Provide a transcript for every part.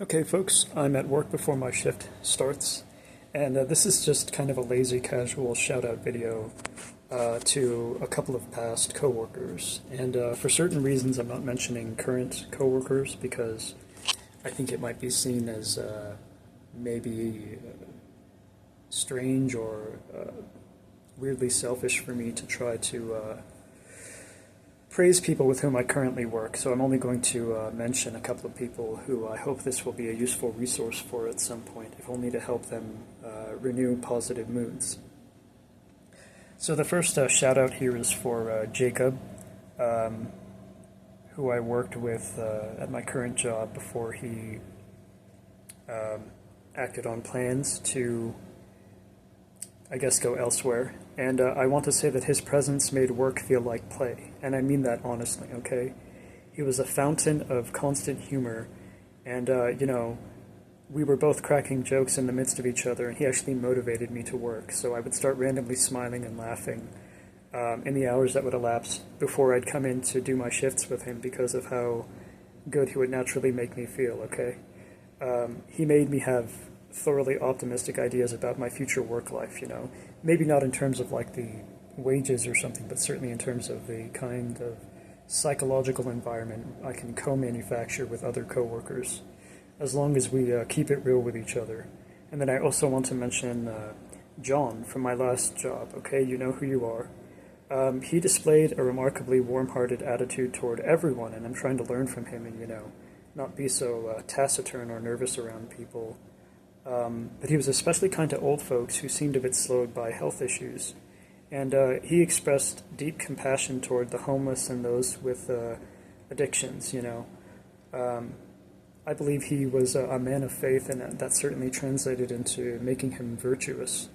Okay, folks, I'm at work before my shift starts, and this is just kind of a lazy, casual shout-out video to a couple of past coworkers. And for certain reasons, I'm not mentioning current coworkers because I think it might be seen as maybe strange or weirdly selfish for me to try to praise people with whom I currently work, so I'm only going to mention a couple of people who I hope this will be a useful resource for at some point, if only to help them renew positive moods. So the first shout out here is for Jacob, who I worked with at my current job before he acted on plans to, I guess, go elsewhere. And I want to say that his presence made work feel like play, and I mean that honestly, okay? He was a fountain of constant humor, and, we were both cracking jokes in the midst of each other, and he actually motivated me to work, so I would start randomly smiling and laughing in the hours that would elapse before I'd come in to do my shifts with him because of how good he would naturally make me feel, okay? He made me have thoroughly optimistic ideas about my future work life, maybe not in terms of like the wages or something, but certainly in terms of the kind of psychological environment I can co-manufacture with other coworkers, as long as we keep it real with each other. And then I also want to mention John from my last job, okay, you know who you are. He displayed a remarkably warm-hearted attitude toward everyone, and I'm trying to learn from him and, not be so taciturn or nervous around people. But he was especially kind to old folks who seemed a bit slowed by health issues. And he expressed deep compassion toward the homeless and those with addictions, I believe he was a man of faith, and that certainly translated into making him virtuous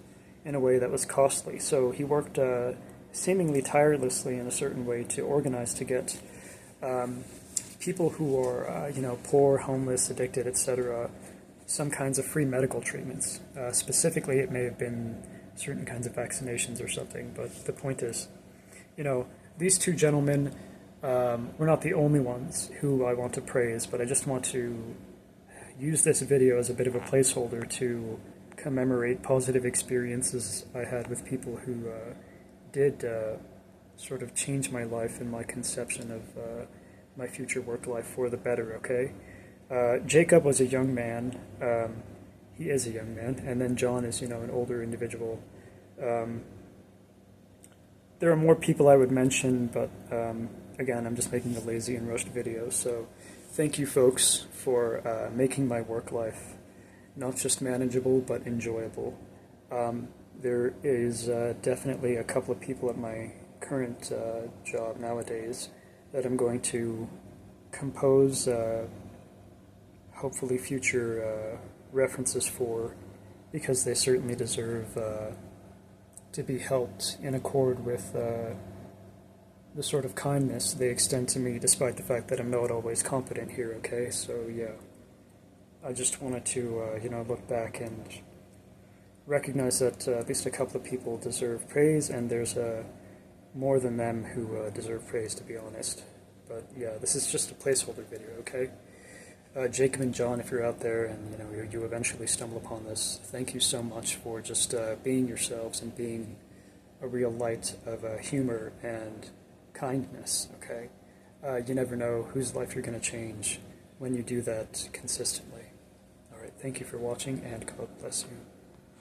in a way that was costly. So he worked seemingly tirelessly in a certain way to organize to get people who are, poor, homeless, addicted, etc., some kinds of free medical treatments. Specifically, it may have been certain kinds of vaccinations or something, but the point is, these two gentlemen were not the only ones who I want to praise, but I just want to use this video as a bit of a placeholder to commemorate positive experiences I had with people who did sort of change my life and my conception of my future work life for the better, okay? Jacob was a young man. He is a young man, and then John is, an older individual. There are more people I would mention, but again, I'm just making a lazy and rushed video, so thank you folks for making my work life not just manageable, but enjoyable. There is definitely a couple of people at my current job nowadays that I'm going to compose hopefully future references for, because they certainly deserve to be helped in accord with the sort of kindness they extend to me, despite the fact that I'm not always competent here, okay? So yeah, I just wanted to, look back and recognize that at least a couple of people deserve praise, and there's more than them who deserve praise, to be honest. But yeah, this is just a placeholder video, okay? Jacob and John, if you're out there and you eventually stumble upon this, thank you so much for just being yourselves and being a real light of humor and kindness, okay? You never know whose life you're going to change when you do that consistently. Alright, thank you for watching, and God bless you.